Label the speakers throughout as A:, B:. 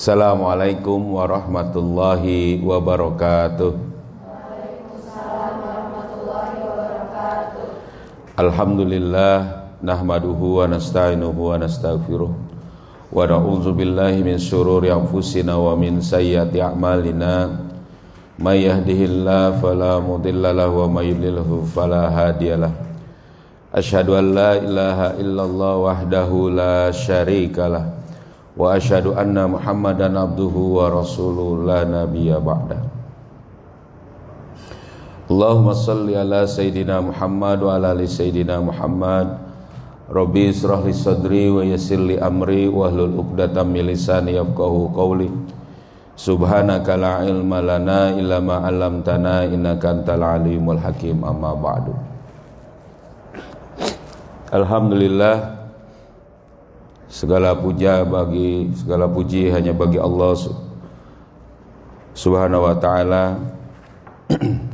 A: Assalamualaikum warahmatullahi wabarakatuh.
B: Waalaikumsalam warahmatullahi wabarakatuh.
A: Alhamdulillah nahmaduhu wa nasta'inuhu wa nastaghfiruh wa na'udzu billahi min syururi anfusina wa min sayyiati a'malina. May yahdihillahu fala mudilla lahu wa may yudlilhu fala hadiyalah. Asyhadu an la ilaha illallah wahdahu la syarikalah wa asyhadu anna Muhammadan abduhu wa rasuluhu la nabiyya ba'da. Allahumma salli ala Sayyidina Muhammad wa ala ali Sayyidina Muhammad. Rabbi israh li sadri wa yassir li amri wahlul 'uqdatam min lisani yafqahu qawli. Subhanaka la ilma lana illa ma 'allamtana innaka antal alimul hakim. Amma ba'du. Alhamdulillah, segala puji hanya bagi Allah Subhanahu wa ta'ala.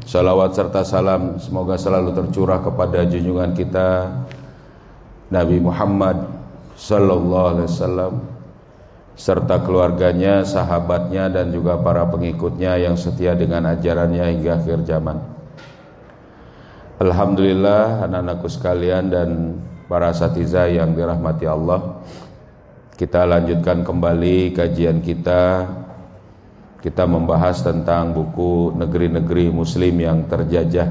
A: Salawat serta salam semoga selalu tercurah kepada junjungan kita Nabi Muhammad sallallahu alaihi wasallam serta keluarganya, sahabatnya dan juga para pengikutnya yang setia dengan ajarannya hingga akhir zaman. Alhamdulillah, anak-anakku sekalian dan para asatidzah yang dirahmati Allah, kita lanjutkan kembali kajian kita. Kita membahas tentang buku negeri-negeri muslim yang terjajah.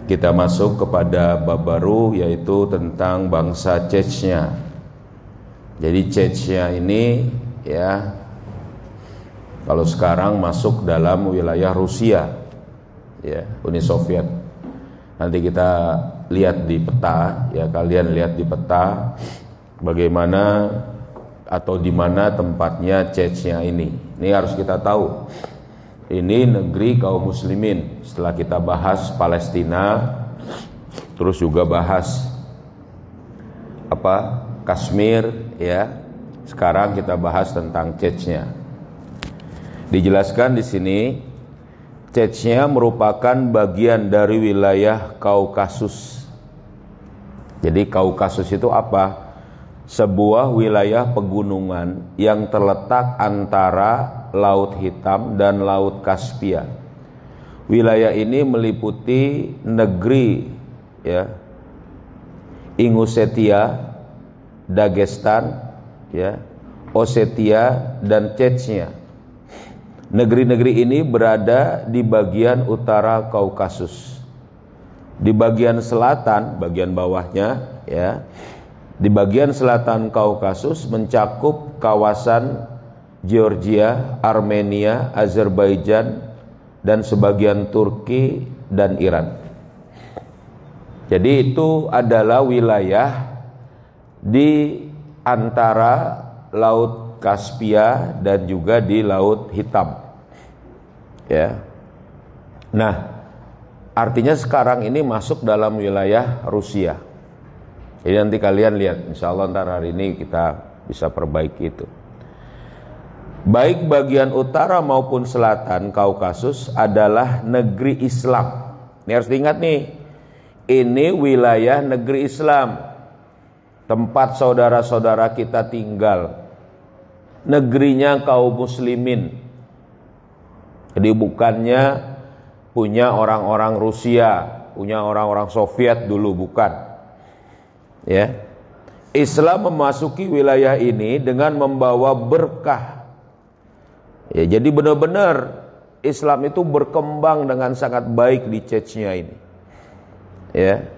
A: Kita masuk kepada bab baru, yaitu tentang bangsa Chechnya. Jadi Chechnya ini ya, kalau sekarang masuk dalam wilayah Rusia ya, Uni Soviet. Nanti kita lihat di peta ya, kalian lihat di peta bagaimana atau di mana tempatnya Chechnya ini. Ini harus kita tahu. Ini negeri kaum muslimin. Setelah kita bahas Palestina, terus juga bahas Kashmir ya. Sekarang kita bahas tentang Chechnya. Dijelaskan di sini, Chechnya merupakan bagian dari wilayah Kaukasus. Jadi Kaukasus itu apa? Sebuah wilayah pegunungan yang terletak antara Laut Hitam dan Laut Kaspia. Wilayah ini meliputi negeri ya, Ingushetia, Dagestan ya, Ossetia dan Chechnya. Negeri-negeri ini berada di bagian utara Kaukasus. Di bagian selatan, bagian bawahnya ya, di bagian selatan Kaukasus mencakup kawasan Georgia, Armenia, Azerbaijan dan sebagian Turki dan Iran. Jadi itu adalah wilayah di antara Laut Kaspia dan juga di Laut Hitam. Ya. Nah, artinya sekarang ini masuk dalam wilayah Rusia. Jadi nanti kalian lihat, insyaallah ntar hari ini kita bisa perbaiki itu. Baik bagian utara maupun selatan Kaukasus adalah negeri Islam. Ini harus diingat nih. Ini wilayah negeri Islam. Tempat saudara-saudara kita tinggal. Negerinya kaum muslimin. Jadi bukannya punya orang-orang Rusia, punya orang-orang Soviet dulu, bukan. Ya. Islam memasuki wilayah ini dengan membawa berkah. Ya, jadi benar-benar Islam itu berkembang dengan sangat baik di Chechnya ini. Ya.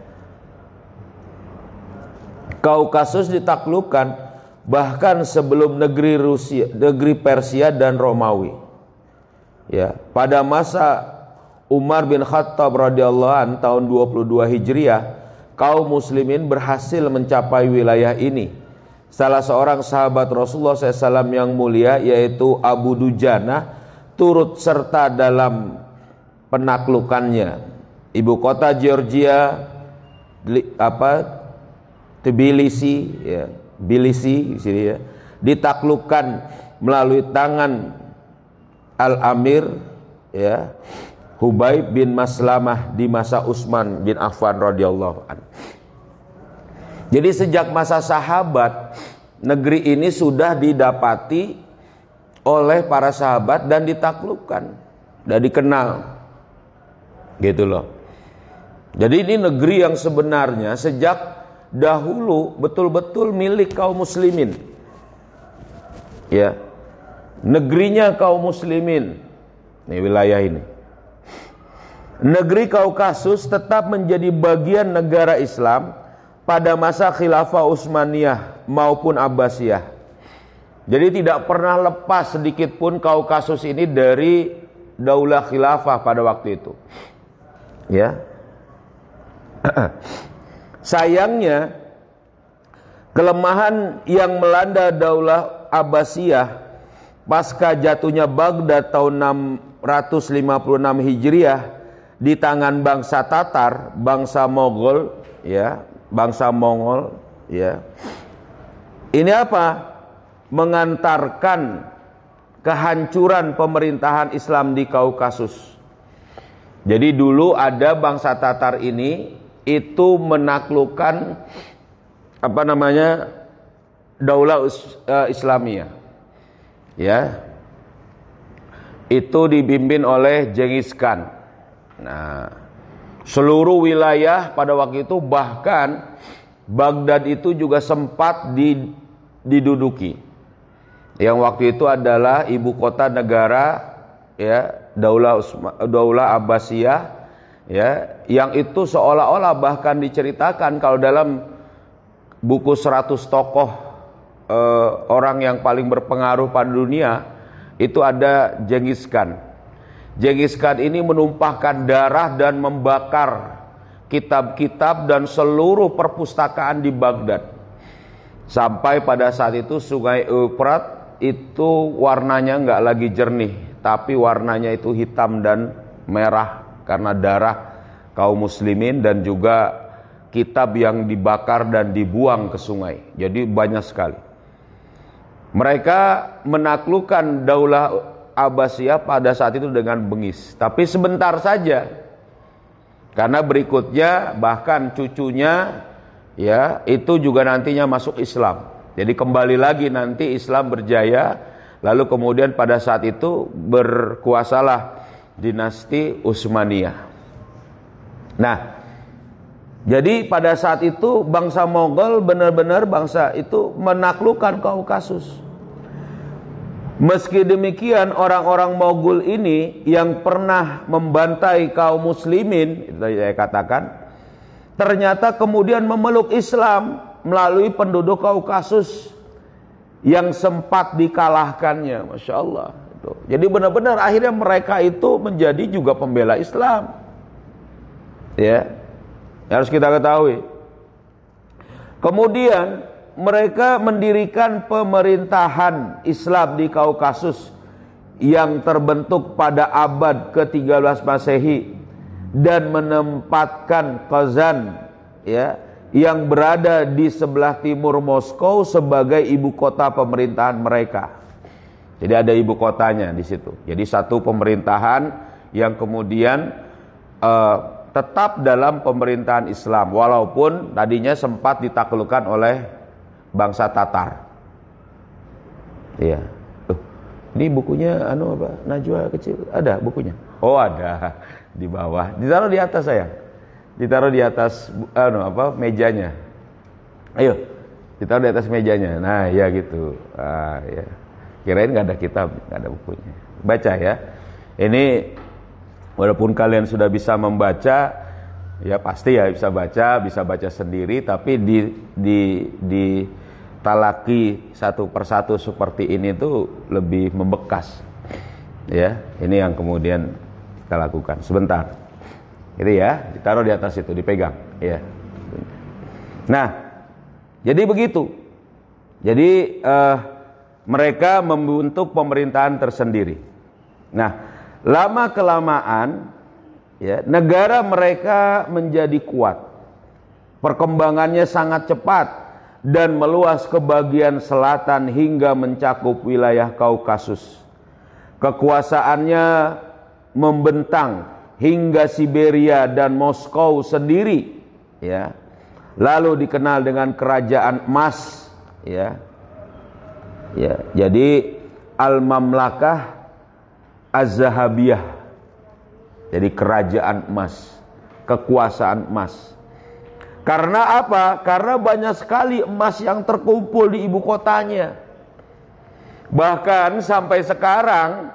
A: Kaukasus ditaklukkan bahkan sebelum negeri Rusia, negeri Persia dan Romawi. Ya, pada masa Umar bin Khattab radhiyallahu an tahun 22 Hijriah, kaum muslimin berhasil mencapai wilayah ini. Salah seorang sahabat Rasulullah SAW yang mulia, yaitu Abu Dujana, turut serta dalam penaklukannya. Ibu kota Georgia Tbilisi ya, Tbilisi sini ya, ditaklukkan melalui tangan Al-Amir ya, Hubaib bin Maslamah di masa Utsman bin Affan radhiyallahu anhu. Jadi sejak masa sahabat, negeri ini sudah didapati oleh para sahabat dan ditaklukkan dan dikenal. Gitu loh. Jadi ini negeri yang sebenarnya sejak dahulu betul-betul milik kaum muslimin. Ya. Negerinya kaum muslimin. Ini wilayah ini. Negeri Kaukasus tetap menjadi bagian negara Islam pada masa khilafah Utsmaniyah maupun Abbasiyah. Jadi tidak pernah lepas sedikit pun Kaukasus ini dari daulah khilafah pada waktu itu. Ya. Sayangnya kelemahan yang melanda daulah Abbasiyah pasca jatuhnya Baghdad tahun 656 Hijriah di tangan bangsa Tatar, bangsa Mongol, ya, bangsa Mongol, ya. Ini apa? Mengantarkan kehancuran pemerintahan Islam di Kaukasus. Jadi dulu ada bangsa Tatar ini itu menaklukkan daulah Islamiyah, ya, itu dipimpin oleh Genghis Khan. Nah, seluruh wilayah pada waktu itu, bahkan Baghdad itu juga sempat diduduki. Yang waktu itu adalah ibu kota negara, ya, daulah Abbasiyah. Ya, yang itu seolah-olah bahkan diceritakan kalau dalam buku 100 tokoh orang yang paling berpengaruh pada dunia itu ada Genghis Khan. Genghis Khan ini menumpahkan darah dan membakar kitab-kitab dan seluruh perpustakaan di Baghdad. Sampai pada saat itu Sungai Euphrat itu warnanya nggak lagi jernih, tapi warnanya itu hitam dan merah karena darah kaum muslimin dan juga kitab yang dibakar dan dibuang ke sungai. Jadi banyak sekali. Mereka menaklukkan daulah Abbasiyah pada saat itu dengan bengis, tapi sebentar saja. Karena berikutnya bahkan cucunya, ya, itu juga nantinya masuk Islam. Jadi kembali lagi nanti Islam berjaya, lalu kemudian pada saat itu berkuasalah dinasti Utsmaniyah. Nah, jadi pada saat itu bangsa Mongol benar-benar bangsa itu menaklukkan Kaukasus. Meski demikian orang-orang Mogul ini yang pernah membantai kaum muslimin, itu saya katakan, ternyata kemudian memeluk Islam melalui penduduk Kaukasus yang sempat dikalahkannya. Masya Allah. Jadi benar-benar akhirnya mereka itu menjadi juga pembela Islam. Ya, harus kita ketahui. Kemudian mereka mendirikan pemerintahan Islam di Kaukasus yang terbentuk pada abad ke-13 Masehi dan menempatkan Kazan, ya, yang berada di sebelah timur Moskow sebagai ibu kota pemerintahan mereka. Jadi ada ibu kotanya di situ. Jadi satu pemerintahan yang kemudian tetap dalam pemerintahan Islam, walaupun tadinya sempat ditaklukkan oleh bangsa Tatar. Iya. Ini bukunya Najwa kecil ada bukunya? Oh, ada di bawah. Ditaruh di atas saya. Ditaruh di atas mejanya. Ayo, ditaruh di atas mejanya. Nah, ya gitu. Ya. Kirain nggak ada kitab, nggak ada bukunya. Baca ya. Ini walaupun kalian sudah bisa membaca, ya pasti ya bisa baca sendiri. Tapi di talaki satu persatu seperti ini tuh lebih membekas. Ya, ini yang kemudian kita lakukan. Sebentar. Itu ya, ditaruh di atas itu, dipegang. Ya. Nah, jadi begitu. Jadi mereka membentuk pemerintahan tersendiri. Nah, lama kelamaan, ya, negara mereka menjadi kuat. Perkembangannya sangat cepat dan meluas ke bagian selatan hingga mencakup wilayah Kaukasus. Kekuasaannya membentang hingga Siberia dan Moskow sendiri, ya. Lalu dikenal dengan kerajaan emas, ya. Ya, jadi Al-Mamlakah Az-Zahabiyah. Jadi kerajaan emas, kekuasaan emas. Karena apa? Karena banyak sekali emas yang terkumpul di ibu kotanya. Bahkan sampai sekarang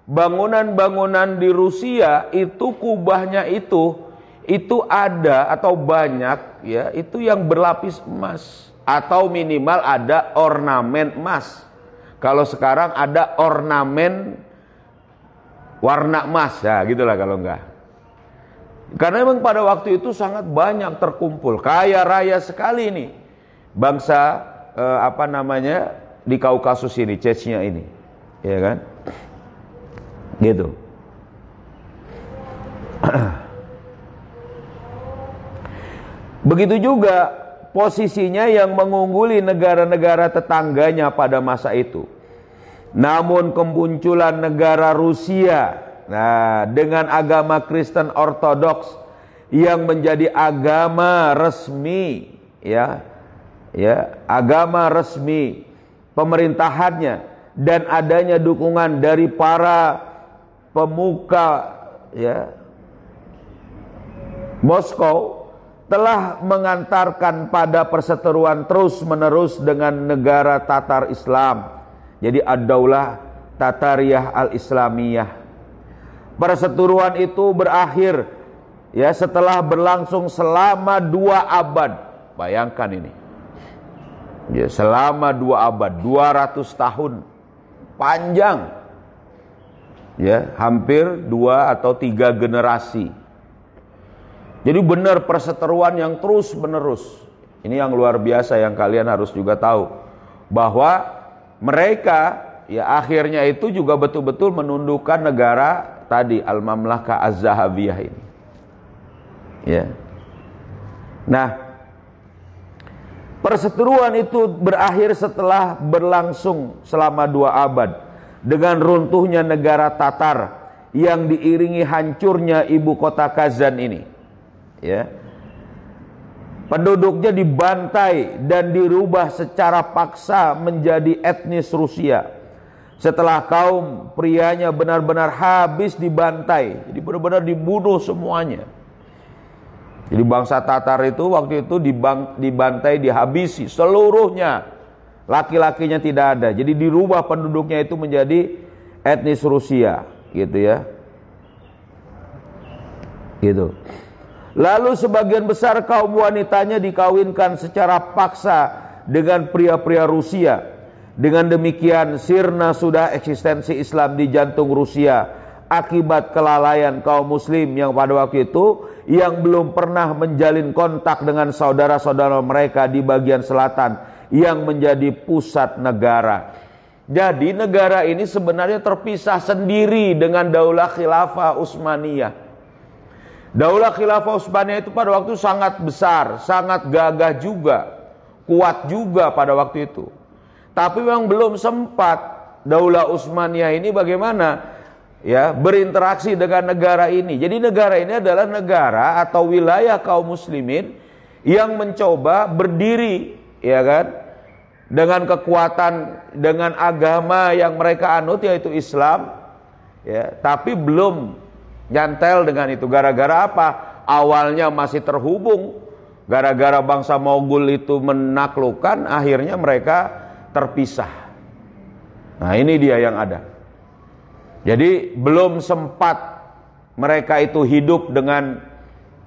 A: bangunan-bangunan di Rusia itu kubahnya itu ada atau banyak ya, itu yang berlapis emas atau minimal ada ornamen emas. Kalau sekarang ada ornamen warna emas, ya gitulah kalau enggak. Karena memang pada waktu itu sangat banyak terkumpul, kaya raya sekali ini bangsa di Kaukasus ini, Chechnya ini, ya kan? Gitu. Begitu juga posisinya yang mengungguli negara-negara tetangganya pada masa itu. Namun kemunculan negara Rusia, dengan agama Kristen Ortodoks yang menjadi agama resmi, agama resmi pemerintahannya, dan adanya dukungan dari para pemuka Moskow telah mengantarkan pada perseteruan terus-menerus dengan negara Tatar Islam. Jadi Ad-Daulah Tatariyah Al-Islamiyah. Perseteruan itu berakhir setelah berlangsung selama 2 abad. Bayangkan ini. Selama 2 abad, 200 tahun. Panjang. Hampir 2 atau 3 generasi. Jadi benar perseteruan yang terus menerus. Ini yang luar biasa yang kalian harus juga tahu. Bahwa mereka akhirnya itu juga betul-betul menundukkan negara tadi Al-Mamlakah Az-Zahabiyah ini. Nah, perseteruan itu berakhir setelah berlangsung selama 2 abad dengan runtuhnya negara Tatar yang diiringi hancurnya ibu kota Kazan ini. Penduduknya dibantai dan dirubah secara paksa menjadi etnis Rusia. Setelah kaum prianya benar-benar habis dibantai, jadi benar-benar dibunuh semuanya. Jadi bangsa Tatar itu waktu itu dibantai, dihabisi seluruhnya. Laki-lakinya tidak ada. Jadi dirubah penduduknya itu menjadi etnis Rusia, gitu. Lalu sebagian besar kaum wanitanya dikawinkan secara paksa dengan pria-pria Rusia. Dengan demikian sirna sudah eksistensi Islam di jantung Rusia akibat kelalaian kaum muslim yang pada waktu itu yang belum pernah menjalin kontak dengan saudara-saudara mereka di bagian selatan yang menjadi pusat negara. Jadi negara ini sebenarnya terpisah sendiri dengan Daulah Khilafah Utsmaniyah. Daulah Khilafah Utsmaniyah itu pada waktu sangat besar, sangat gagah juga, kuat juga pada waktu itu. Tapi memang belum sempat Daulah Utsmaniyah ini bagaimana berinteraksi dengan negara ini. Jadi negara ini adalah negara atau wilayah kaum muslimin yang mencoba berdiri, dengan kekuatan, dengan agama yang mereka anut yaitu Islam, tapi belum nyantel dengan itu. Gara-gara apa? Awalnya masih terhubung. Gara-gara bangsa Monggol itu menaklukkan, akhirnya mereka terpisah. Nah, ini dia yang ada. Jadi belum sempat mereka itu hidup dengan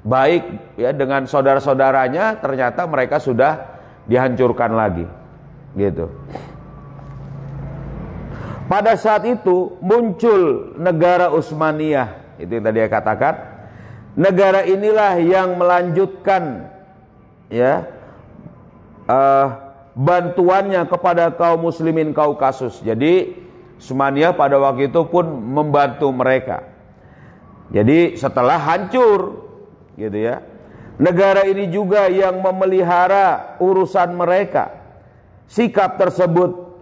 A: baik dengan saudara-saudaranya, ternyata mereka sudah dihancurkan lagi. Gitu. Pada saat itu muncul negara Utsmaniyah. Itu yang tadi saya katakan. Negara inilah yang melanjutkan bantuannya kepada kaum muslimin Kaukasus. Jadi Utsmaniyah pada waktu itu pun membantu mereka. Jadi setelah hancur negara ini juga yang memelihara urusan mereka. Sikap tersebut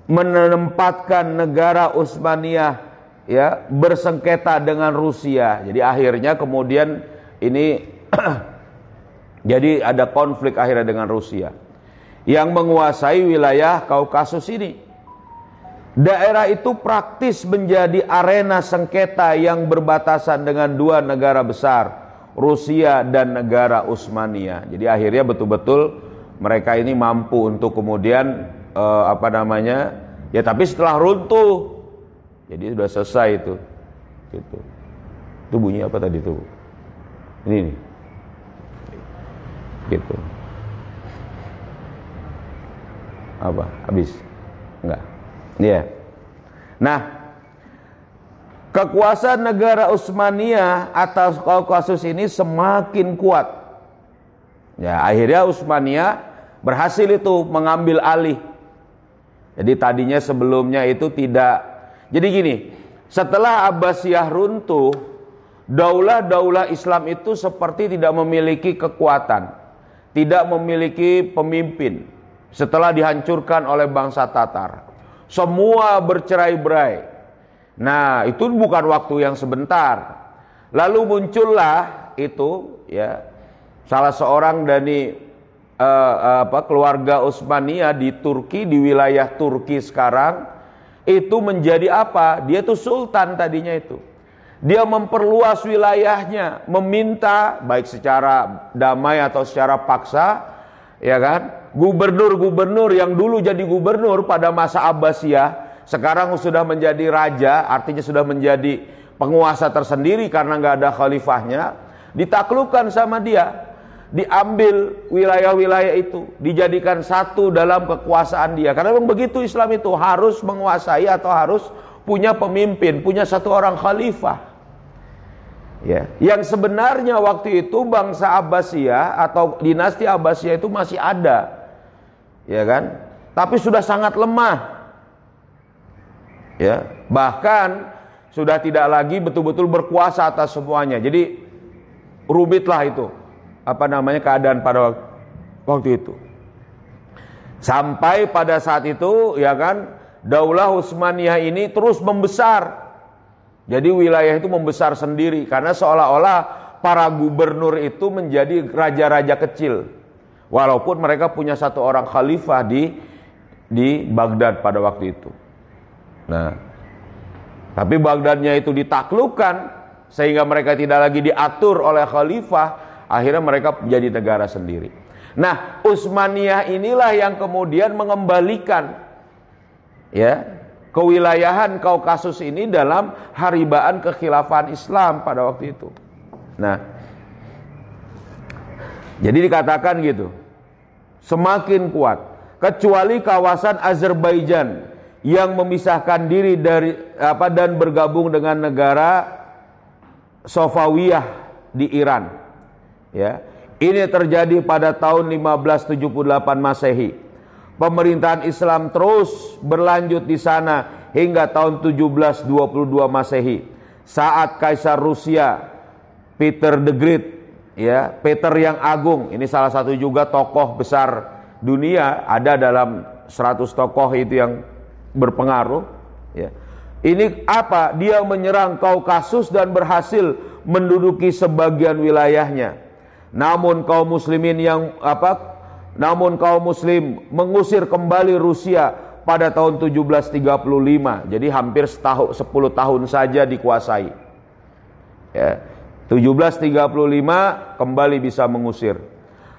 A: menempatkan negara Utsmaniyah bersengketa dengan Rusia. Jadi akhirnya kemudian ini jadi ada konflik akhirnya dengan Rusia yang menguasai wilayah Kaukasus ini. Daerah itu praktis menjadi arena sengketa yang berbatasan dengan dua negara besar, Rusia dan negara Utsmania. Jadi akhirnya betul-betul mereka ini mampu untuk kemudian ya tapi setelah runtuh, jadi sudah selesai itu. Gitu. Itu bunyi apa tadi tuh? Ini nih. Gitu. Apa? Habis? Enggak. Iya. Nah, kekuasaan negara Utsmania atas Kaukasus ini semakin kuat. Ya, akhirnya Utsmania berhasil itu mengambil alih. Jadi tadinya sebelumnya itu tidak. Jadi gini, setelah Abbasiyah runtuh, daulah-daulah Islam itu seperti tidak memiliki kekuatan, tidak memiliki pemimpin. Setelah dihancurkan oleh bangsa Tatar, semua bercerai-berai. Nah, itu bukan waktu yang sebentar. Lalu muncullah itu ya salah seorang dari keluarga Utsmania di Turki, di wilayah Turki sekarang, itu menjadi apa? Dia tuh sultan tadinya itu. Dia memperluas wilayahnya, meminta baik secara damai atau secara paksa, ya kan? Gubernur-gubernur yang dulu jadi gubernur pada masa Abbasiyah, sekarang sudah menjadi raja, artinya sudah menjadi penguasa tersendiri karena nggak ada khalifahnya, ditaklukkan sama dia. Diambil wilayah-wilayah itu, dijadikan satu dalam kekuasaan dia. Karena memang begitu Islam itu, harus menguasai atau harus punya pemimpin, punya satu orang khalifah. Ya, yang sebenarnya waktu itu bangsa Abbasiyah atau dinasti Abbasiyah itu masih ada. Ya kan? Tapi sudah sangat lemah. Ya, bahkan sudah tidak lagi betul-betul berkuasa atas semuanya. Jadi rumitlah itu keadaan pada waktu itu. Sampai pada saat itu ya kan, Daulah Utsmaniyah ini terus membesar. Jadi wilayah itu membesar sendiri karena seolah-olah para gubernur itu menjadi raja-raja kecil. Walaupun mereka punya satu orang khalifah di Baghdad pada waktu itu. Nah, tapi Baghdadnya itu ditaklukkan sehingga mereka tidak lagi diatur oleh khalifah. Akhirnya mereka menjadi negara sendiri. Nah, Utsmaniyah inilah yang kemudian mengembalikan ya kewilayahan Kaukasus ini dalam haribaan kekhilafahan Islam pada waktu itu. Nah, jadi dikatakan gitu, semakin kuat, kecuali kawasan Azerbaijan yang memisahkan diri dari dan bergabung dengan negara Safawiyah di Iran. Ya, ini terjadi pada tahun 1578 Masehi. Pemerintahan Islam terus berlanjut di sana hingga tahun 1722 Masehi. Saat Kaisar Rusia Peter the Great, ya, Peter yang Agung, ini salah satu juga tokoh besar dunia, ada dalam 100 tokoh itu yang berpengaruh, ya. Ini apa? Dia menyerang Kaukasus dan berhasil menduduki sebagian wilayahnya. Namun kaum muslim mengusir kembali Rusia pada tahun 1735. Jadi hampir 10 tahun saja dikuasai. Ya, 1735 kembali bisa mengusir.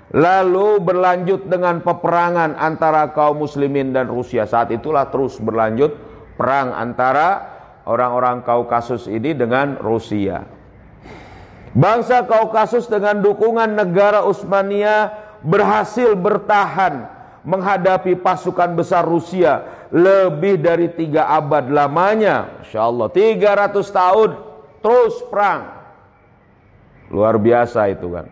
A: Lalu berlanjut dengan peperangan antara kaum muslimin dan Rusia. Saat itulah terus berlanjut perang antara orang-orang Kaukasus ini dengan Rusia. Bangsa Kaukasus dengan dukungan negara Utsmania berhasil bertahan menghadapi pasukan besar Rusia lebih dari 3 abad lamanya. Masya Allah, 300 tahun terus perang. Luar biasa itu kan.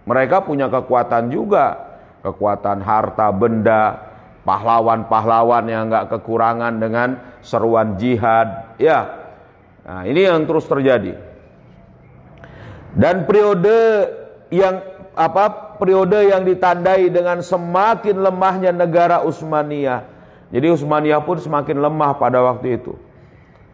A: Mereka punya kekuatan juga, kekuatan harta benda, pahlawan-pahlawan yang gak kekurangan dengan seruan jihad. Ya, nah ini yang terus terjadi. Dan periode yang ditandai dengan semakin lemahnya negara Utsmaniyah. Jadi Utsmaniyah pun semakin lemah pada waktu itu.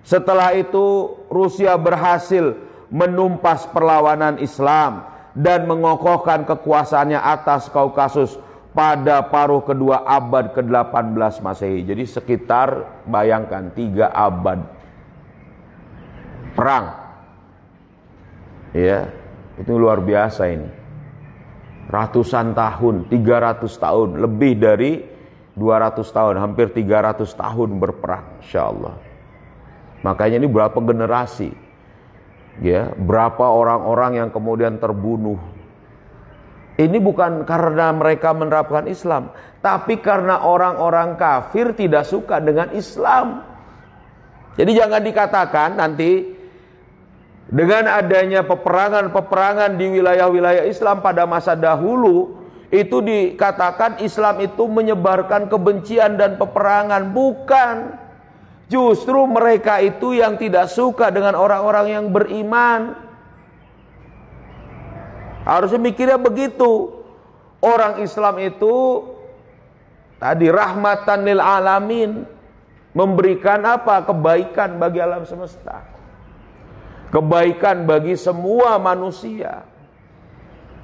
A: Setelah itu Rusia berhasil menumpas perlawanan Islam dan mengokohkan kekuasaannya atas Kaukasus pada paruh kedua abad ke-18 Masehi. Jadi sekitar bayangkan 3 abad perang. Ya, itu luar biasa ini. Ratusan tahun, 300 tahun, lebih dari 200 tahun, hampir 300 tahun berperang, insyaallah. Makanya ini berapa generasi, ya, berapa orang-orang yang kemudian terbunuh. Ini bukan karena mereka menerapkan Islam, tapi karena orang-orang kafir tidak suka dengan Islam. Jadi jangan dikatakan nanti dengan adanya peperangan-peperangan di wilayah-wilayah Islam pada masa dahulu, itu dikatakan Islam itu menyebarkan kebencian dan peperangan. Bukan. Justru mereka itu yang tidak suka dengan orang-orang yang beriman. Harusnya mikirnya begitu. Orang Islam itu tadi rahmatan lil alamin, memberikan apa? Kebaikan bagi alam semesta. Kebaikan bagi semua manusia.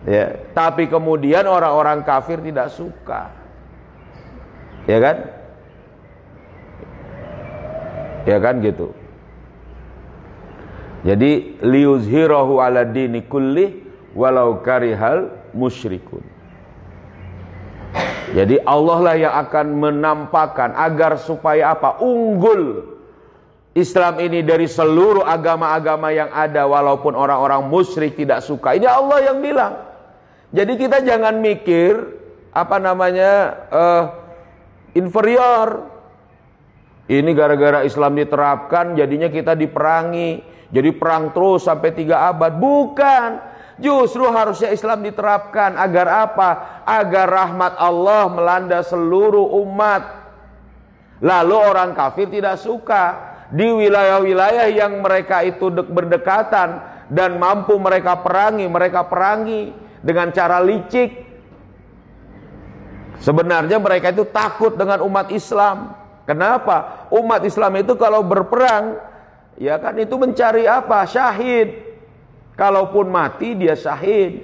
A: Ya, tapi kemudian orang-orang kafir tidak suka. Ya kan? Ya kan gitu. Jadi liyuzhirahu ala dini kulli walau karihal musyrikun. Jadi Allah lah yang akan menampakkan agar supaya apa? Unggul Islam ini dari seluruh agama-agama yang ada, walaupun orang-orang musyrik tidak suka. Ini Allah yang bilang. Jadi kita jangan mikir inferior. Ini gara-gara Islam diterapkan jadinya kita diperangi, jadi perang terus sampai 3 abad. Bukan. Justru harusnya Islam diterapkan agar apa? Agar rahmat Allah melanda seluruh umat. Lalu orang kafir tidak suka. Di wilayah-wilayah yang mereka itu berdekatan dan mampu mereka perangi dengan cara licik. Sebenarnya mereka itu takut dengan umat Islam. Kenapa? Umat Islam itu kalau berperang, ya kan itu mencari apa? Syahid. Kalaupun mati dia syahid.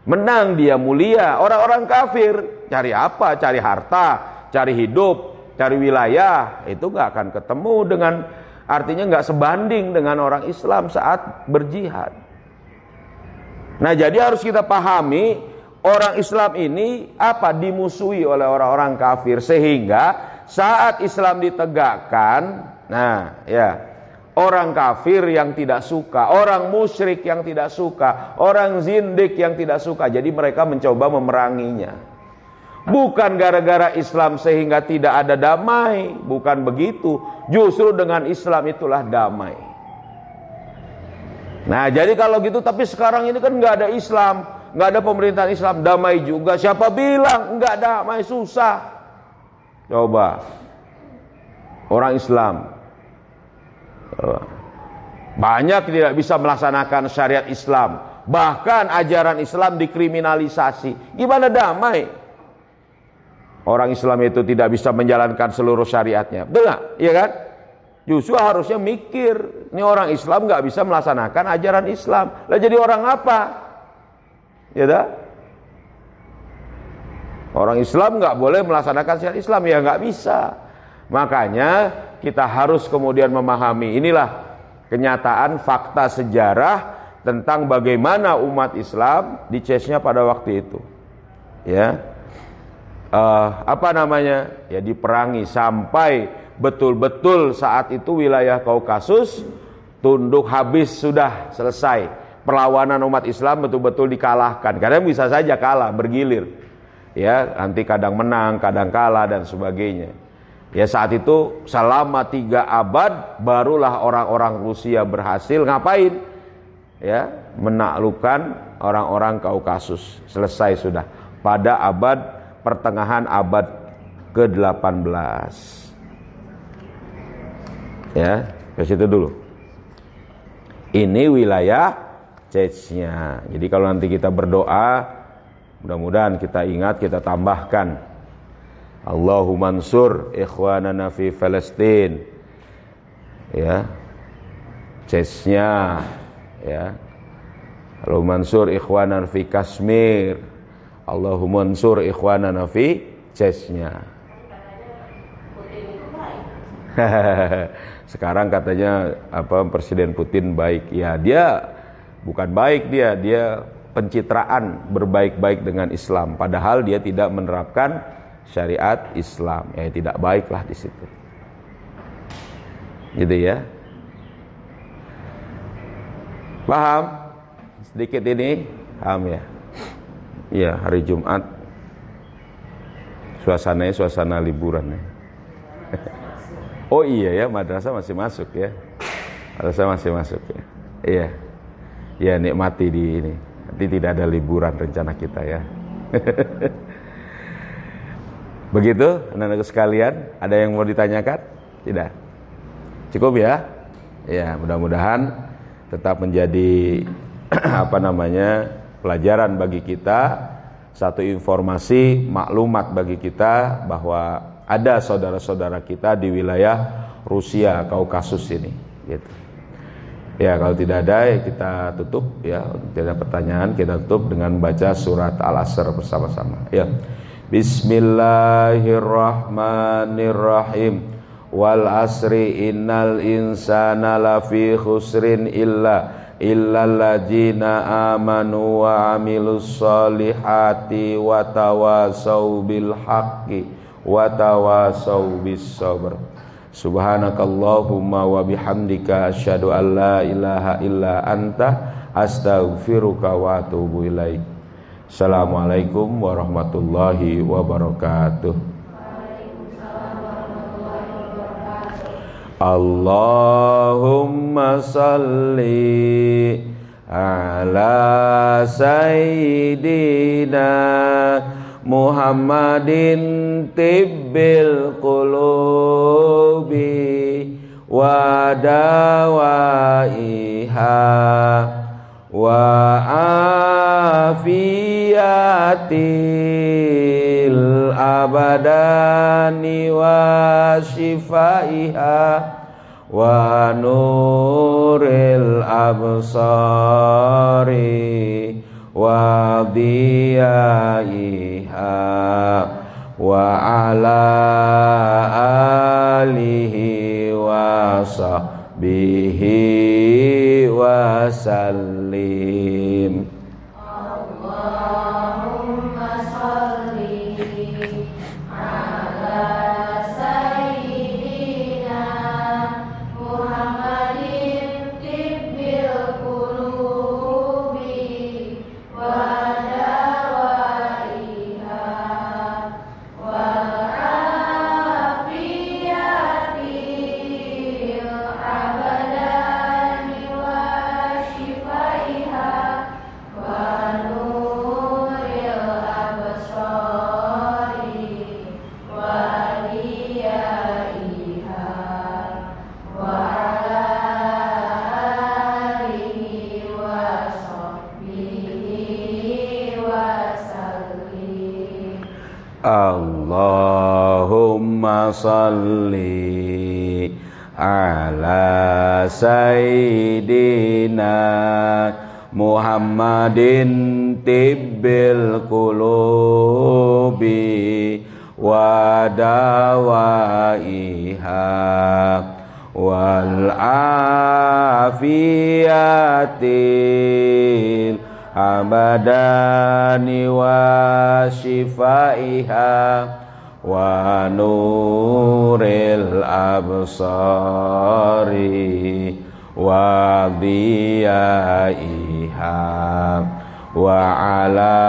A: Menang dia mulia. Orang-orang kafir cari apa? Cari harta, cari hidup, cari wilayah. Itu gak akan ketemu dengan, artinya gak sebanding dengan orang Islam saat berjihad. Nah, jadi harus kita pahami orang Islam ini apa? Dimusuhi oleh orang-orang kafir, sehingga saat Islam ditegakkan, nah ya, orang kafir yang tidak suka, orang musyrik yang tidak suka, orang zindik yang tidak suka, jadi mereka mencoba memeranginya. Bukan gara-gara Islam sehingga tidak ada damai, bukan begitu. Justru dengan Islam itulah damai. Nah, jadi kalau gitu, tapi sekarang ini kan nggak ada Islam, nggak ada pemerintahan Islam, damai juga. Siapa bilang nggak damai? Susah. Coba orang Islam banyak tidak bisa melaksanakan syariat Islam, bahkan ajaran Islam dikriminalisasi. Gimana damai? Orang Islam itu tidak bisa menjalankan seluruh syariatnya, betul nggak? Iya kan? Justru harusnya mikir, ini orang Islam nggak bisa melaksanakan ajaran Islam, lah jadi orang apa? Ya dah? Orang Islam nggak boleh melaksanakan syariat Islam, ya nggak bisa. Makanya kita harus kemudian memahami, inilah kenyataan fakta sejarah tentang bagaimana umat Islam dicesnya pada waktu itu. Ya, ya diperangi sampai betul-betul saat itu wilayah Kaukasus tunduk habis, sudah selesai. Perlawanan umat Islam betul-betul dikalahkan. Kadang bisa saja kalah, bergilir. Ya, nanti kadang menang, kadang kalah dan sebagainya. Ya, saat itu selama 3 abad barulah orang-orang Rusia berhasil ngapain? Ya, menaklukkan orang-orang Kaukasus. Selesai sudah pada pertengahan abad ke-18. Ya, ke situ dulu. Ini wilayah Chechnya. Jadi kalau nanti kita berdoa, mudah-mudahan kita ingat, kita tambahkan Allahumma ansur ikhwanana fi Palestin, ya, Chechnya, ya, Allahumma ansur ikhwanana fi Kashmir, Allahumma ansur ikhwanana fi CES-nya. Sekarang katanya Presiden Putin baik. Ya, dia bukan baik, dia pencitraan berbaik-baik dengan Islam, padahal dia tidak menerapkan syariat Islam. Ya, tidak baiklah di situ. Gitu ya. Paham? Sedikit ini paham ya? Iya, hari Jumat suasananya suasana liburan ya. Oh iya ya, madrasah masih masuk ya. Madrasah masih masuk ya. Iya. Ya, nikmati di ini. Nanti tidak ada liburan rencana kita ya. Begitu, anak-anak sekalian, ada yang mau ditanyakan? Tidak. Cukup ya? Ya, mudah-mudahan tetap menjadi pelajaran bagi kita, satu informasi, maklumat bagi kita bahwa ada saudara-saudara kita di wilayah Rusia, Kaukasus ini, gitu. Ya, kalau tidak ada ya kita tutup ya, tidak ada pertanyaan, kita tutup dengan baca surat Al-Asr bersama-sama. Ya. Bismillahirrahmanirrahim. Wal asri innal insana lafi khusrin illalladzina amanu wa amilus solihati wa tawasau bil haqqi wa tawasau bis sabr. Subhanakallahumma wa bihamdika asyhadu an la ilaha illa anta astaghfiruka wa atubu ilaik. Assalamualaikum warahmatullahi wabarakatuh. Allahumma salli ala sayyidina Muhammadin tibbil qulubi wa dawaiha wa afiyatil abadani wa shifaiha wa nuril absari wa diyaiha wa ala alihi wa sahbihi wa sallim.
B: Allahumma sholli ala sayyidina Muhammadin tibbil qulubi wa dawaiha wa afiyatil abadani wa shifaiha wa nuril absari wa diyaiha wa ala alihi wa sahbihi wa sallim.
A: Allahumma salli ala sayyidina Muhammadin tibbil qulubi wa dawaiha wal afiyatil abadani wa shifaiha wa nuril absari wa diyaiha wa ala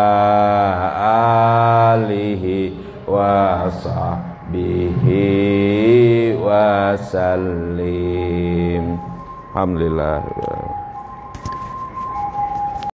A: alihi wa sahbihi wa sallim. Alhamdulillah.